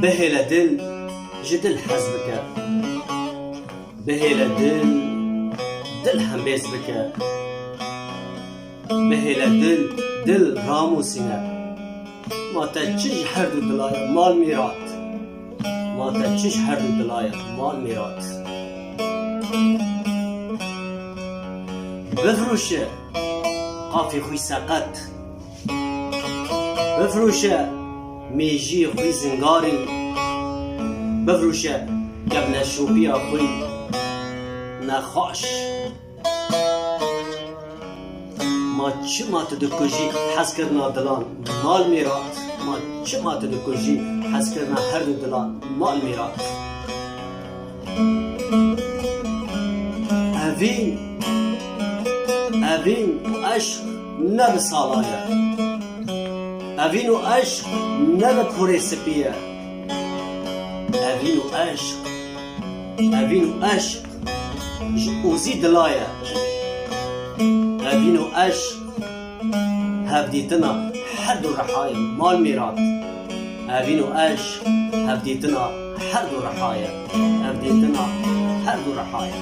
بهلا دل جدل حزبك، بهلا دل حمبيز بك، بهلا دل راموسينا. ما تجيش حردو دلايا مال ميرات، ما تجيش حردو دلايا مال ميرات. بفروشه قافي خوي سقط، بفروشه ميجي خوي زنگاري، بفروشه قبل الشوبية خوي نخاش. ما چه ما تدکجی حس کرنا دلان مال میرات، ما چه ما تدکجی حس کرنا هر دو دلان مال میرات. اوین عشق نه به سالایه، اوین و عشق نه به پوره سپیه، اوین و عشق اوزی دلایه، اوین و عشق هفدیتنا هر دو رحایه مال میرات، اوین و عشق هفدیتنا هر دو رحایه، هفدیتنا هر دو رحایه.